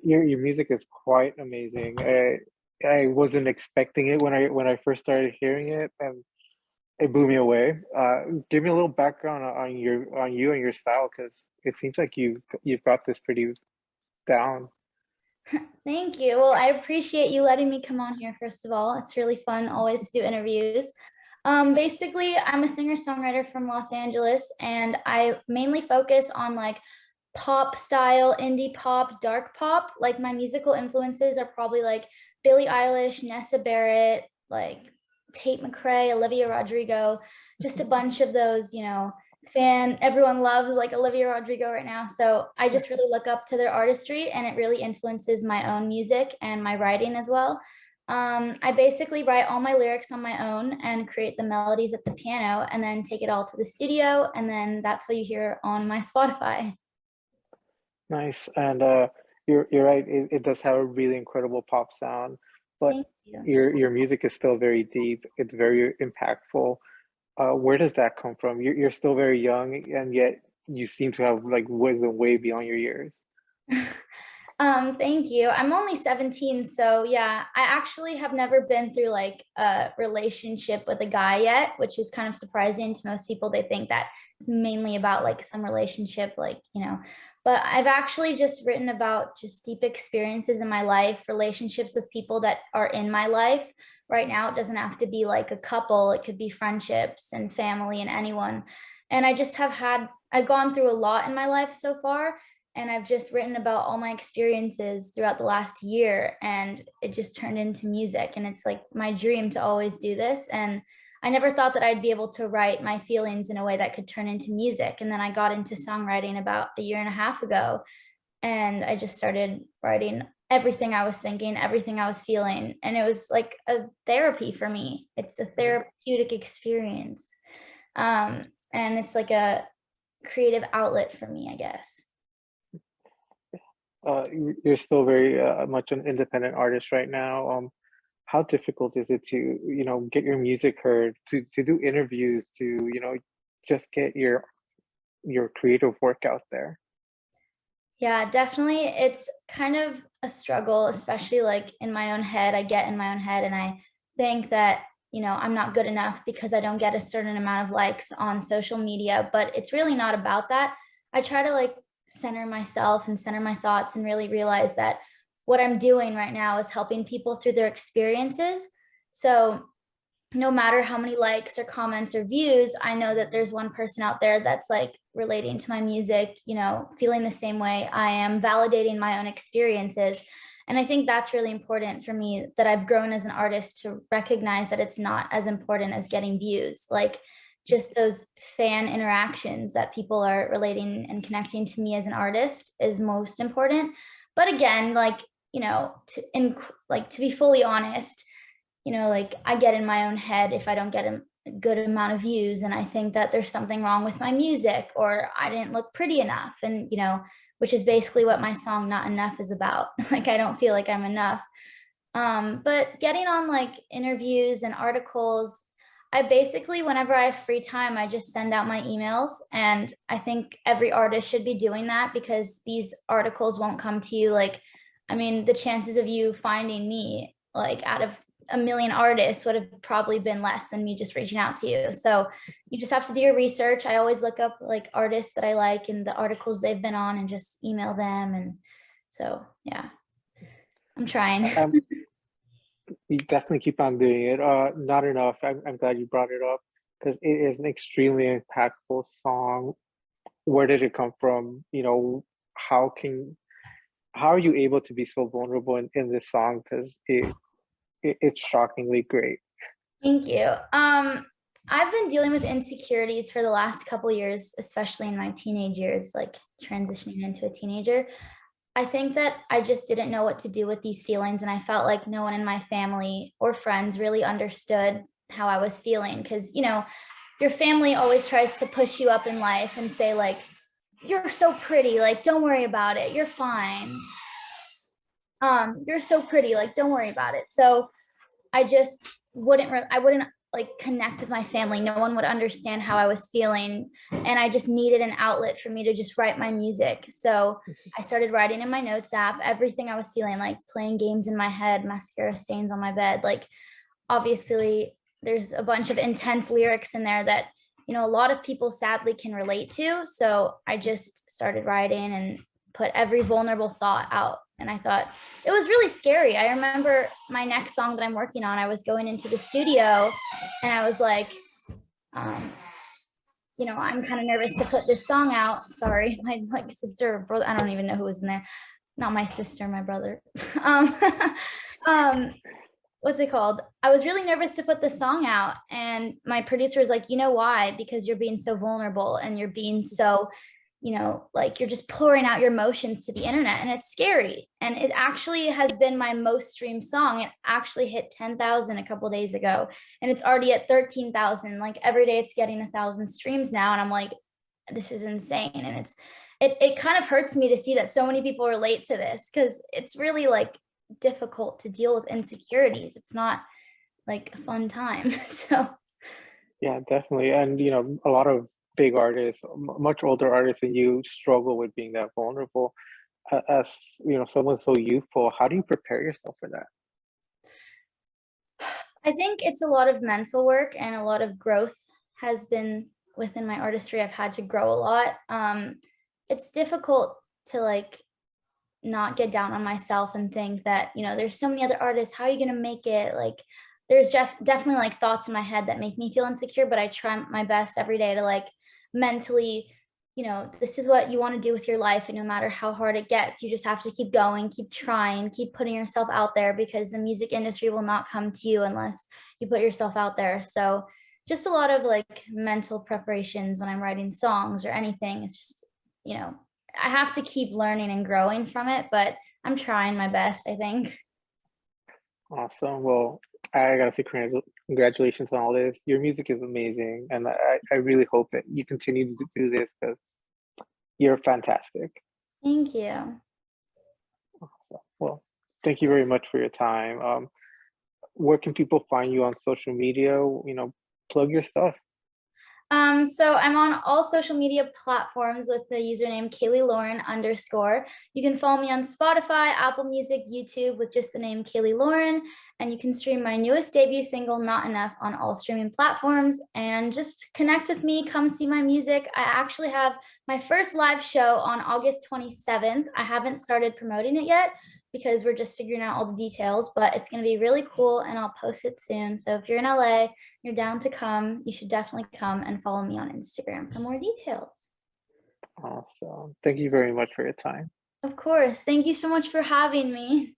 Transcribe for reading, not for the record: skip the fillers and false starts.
your music is quite amazing. I wasn't expecting it when I first started hearing it, and it blew me away. Give me a little background on you and your style, because it seems like you've got this pretty down. Thank you. Well, I appreciate you letting me come on here, first of all. It's really fun always to do interviews. Basically, I'm a singer-songwriter from Los Angeles, and I mainly focus on like pop style, indie pop, dark pop. Like my musical influences are probably like Billie Eilish, Nessa Barrett, like Tate McRae, Olivia Rodrigo, just a bunch of those, everyone loves like Olivia Rodrigo right now. So I just really look up to their artistry, and it really influences my own music and my writing as well. I basically write all my lyrics on my own and create the melodies at the piano, and then take it all to the studio, and then that's what you hear on my Spotify. Nice. And you're right, it does have a really incredible pop sound, but Thank you. your music is still very deep. It's very impactful. Where does that come from? You're still very young, and yet you seem to have like wisdom way beyond your years. Thank you. I'm only 17, so yeah, I actually have never been through like a relationship with a guy yet, which is kind of surprising to most people. They think that it's mainly about like some relationship, but I've actually just written about just deep experiences in my life, relationships with people that are in my life right now. It doesn't have to be like a couple, it could be friendships and family and anyone. And I've gone through a lot in my life so far, and I've just written about all my experiences throughout the last year, and it just turned into music. And it's like my dream to always do this. And I never thought that I'd be able to write my feelings in a way that could turn into music. And then I got into songwriting about a year and a half ago, and I just started writing everything I was thinking, everything I was feeling. And it was like a therapy for me. It's a therapeutic experience. And it's like a creative outlet for me, I guess. You're still very much an independent artist right now. How difficult is it to, get your music heard, to do interviews, to, just get your creative work out there? Yeah, definitely. It's kind of a struggle, especially like in my own head. I get in my own head and I think that, I'm not good enough because I don't get a certain amount of likes on social media, but it's really not about that. I try to like center myself and center my thoughts and really realize that what I'm doing right now is helping people through their experiences. So no matter how many likes or comments or views, I know that there's one person out there that's like relating to my music, feeling the same way I am, validating my own experiences. And I think that's really important for me, that I've grown as an artist to recognize that it's not as important as getting views. Like just those fan interactions that people are relating and connecting to me as an artist is most important. But again, to be fully honest, like I get in my own head if I don't get a good amount of views, and I think that there's something wrong with my music, or I didn't look pretty enough. And, which is basically what my song Not Enough is about. Like, I don't feel like I'm enough. But getting on like interviews and articles, I basically, whenever I have free time, I just send out my emails. And I think every artist should be doing that, because these articles won't come to you. Like, I mean, the chances of you finding me, like out of a million artists, would have probably been less than me just reaching out to you. So you just have to do your research. I always look up like artists that I like and the articles they've been on and just email them. And so, yeah, I'm trying. You definitely keep on doing it. Not enough. I'm glad you brought it up, because it is an extremely impactful song. Where did it come from? How can how are you able to be so vulnerable in this song? Because it's shockingly great. Thank you. I've been dealing with insecurities for the last couple years, especially in my teenage years, like transitioning into a teenager. I think that I just didn't know what to do with these feelings, and I felt like no one in my family or friends really understood how I was feeling, because, your family always tries to push you up in life and say like, you're so pretty, like don't worry about it, you're fine. You're so pretty, like don't worry about it. So I just I wouldn't like connect with my family. No one would understand how I was feeling. And I just needed an outlet for me to just write my music. So I started writing in my notes app, everything I was feeling, like playing games in my head, mascara stains on my bed. Like, obviously, there's a bunch of intense lyrics in there that, you know, a lot of people sadly can relate to. So I just started writing and put every vulnerable thought out. And I thought it was really scary. I remember my next song that I'm working on, I was going into the studio and I was like, you know, I'm kind of nervous to put this song out. Sorry, my like sister or brother, I don't even know who was in there. Not my sister, my brother. What's it called? I was really nervous to put the song out. And my producer was like, you know why? Because you're being so vulnerable and you're being so, you know, like you're just pouring out your emotions to the internet, and it's scary. And it actually has been my most streamed song. It actually hit 10,000 a couple days ago, and it's already at 13,000. Like every day it's getting 1,000 streams now. And I'm like, this is insane. And it kind of hurts me to see that so many people relate to this, because it's really like difficult to deal with insecurities. It's not like a fun time. So Yeah, definitely. And a lot of big artists, much older artists than you, struggle with being that vulnerable. As someone so youthful, how do you prepare yourself for that? I think it's a lot of mental work, and a lot of growth has been within my artistry. I've had to grow a lot. It's difficult to like not get down on myself and think that, you know, there's so many other artists, how are you going to make it? Like there's definitely like thoughts in my head that make me feel insecure, but I try my best every day to like mentally, you know, this is what you want to do with your life, and no matter how hard it gets, you just have to keep going, keep trying, keep putting yourself out there, because the music industry will not come to you unless you put yourself out there. So just a lot of like mental preparations when I'm writing songs or anything. It's just, you know, I have to keep learning and growing from it, but I'm trying my best, I think. Awesome. Well, I gotta say congratulations on all this. Your music is amazing, and I really hope that you continue to do this because you're fantastic. Thank you. So, well, thank you very much for your time. Where can people find you on social media? Plug your stuff. So I'm on all social media platforms with the username Kaylee Lauren _. You can follow me on Spotify, Apple Music, YouTube with just the name Kaylee Lauren, and you can stream my newest debut single, Not Enough, on all streaming platforms. And just connect with me, come see my music. I actually have my first live show on August 27th. I haven't started promoting it yet because we're just figuring out all the details, but it's going to be really cool, and I'll post it soon. So if you're in LA, you're down to come, you should definitely come, and follow me on Instagram for more details. Awesome. Thank you very much for your time. Of course. Thank you so much for having me.